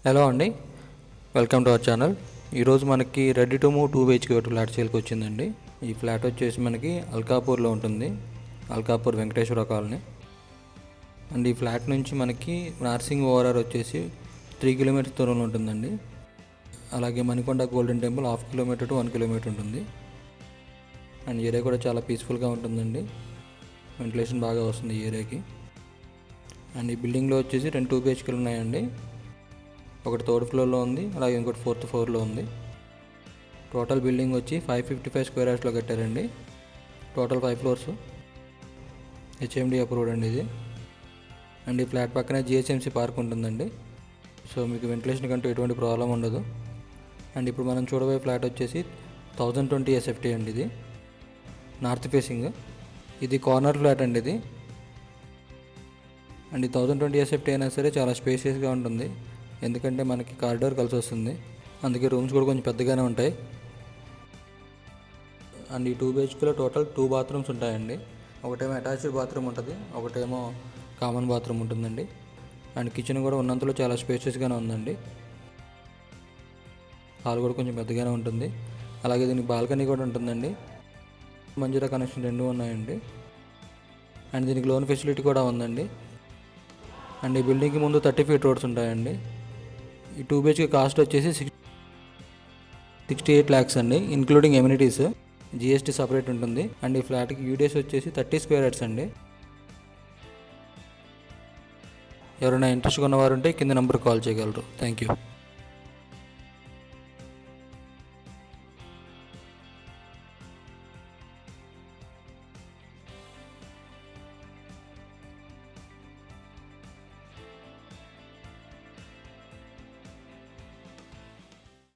Hello అండి, welcome to our channel. ఈరోజు మనకి ready to move 2 BHK flat సేల్కి వచ్చిందండి. ఈ ఫ్లాట్ వచ్చేసి మనకి అల్కాపూర్లో ఉంటుంది, అల్కాపూర్ వెంకటేశ్వర కాలనీ. అండ్ ఈ ఫ్లాట్ నుంచి మనకి నార్సింగ్ ఓఆర్ఆర్ వచ్చేసి 3 కిలోమీటర్స్ దూరంలో ఉంటుందండి. అలాగే Manikonda golden temple 1/2 kilometre to 1 kilometre ఉంటుంది. అండ్ ఏరియా కూడా చాలా పీస్ఫుల్గా ఉంటుందండి, వెంటిలేషన్ బాగా వస్తుంది ఈ ఏరియాకి. అండ్ ఈ బిల్డింగ్లో వచ్చేసి 2 BHKలు ఉన్నాయండి. ఒకటి థర్డ్ ఫ్లోర్లో ఉంది, అలాగే ఇంకోటి 4th ఫ్లోర్లో ఉంది. టోటల్ బిల్డింగ్ వచ్చి 555 స్క్వేర్ యార్డ్స్లో కట్టారండి. టోటల్ 5 ఫ్లోర్స్, హెచ్ఎండి అప్రూవ్డ్ అండి ఇది. అండ్ ఈ ఫ్లాట్ పక్కనే జిహెచ్ఎంసీ పార్క్ ఉంటుందండి. సో మీకు వెంటిలేషన్ కంటూ ఎటువంటి ప్రాబ్లం ఉండదు. అండ్ ఇప్పుడు మనం చూడబోయే ఫ్లాట్ వచ్చేసి 1020 SFT అండి. ఇది నార్త్ ఫేసింగ్, ఇది కార్నర్ ఫ్లాట్ అండి ఇది. అండ్ ఈ 1020 SFT అయినా సరే చాలా స్పేషియస్గా ఉంటుంది, ఎందుకంటే మనకి కారిడార్ కలిసి వస్తుంది, అందుకే రూమ్స్ కూడా కొంచెం పెద్దగానే ఉంటాయి. అండ్ ఈ 2 BHKలో టోటల్ 2 బాత్రూమ్స్ ఉంటాయండి. ఒకటేమో అటాచ్డ్ బాత్రూమ్ ఉంటుంది, ఒకటేమో కామన్ బాత్రూమ్ ఉంటుందండి. అండ్ కిచెన్ కూడా ఉన్నంతలో చాలా స్పేషియస్గానే ఉందండి. హాల్ కూడా కొంచెం పెద్దగానే ఉంటుంది. అలాగే దీనికి బాల్కనీ కూడా ఉంటుందండి. మంజీరా కనెక్షన్ 2 ఉన్నాయండి. అండ్ దీనికి లోన్ ఫెసిలిటీ కూడా ఉందండి. అండ్ ఈ బిల్డింగ్కి ముందు 30 feet రోడ్స్ ఉంటాయండి. ఈ 2 BHK కాస్ట్ వచ్చేసి 68 lakhs అండి, ఇంక్లూడింగ్ ఎమ్యూనిటీస్. GST సపరేట్ ఉంటుంది. అండ్ ఈ ఫ్లాట్కి యూడిఎస్ వచ్చేసి 30 స్క్వేర్ యార్డ్స్ అండి. ఎవరైనా ఇంట్రెస్ట్ ఉన్నవారు ఉంటే కింద నెంబర్ కాల్ చేయగలరు. Thank you.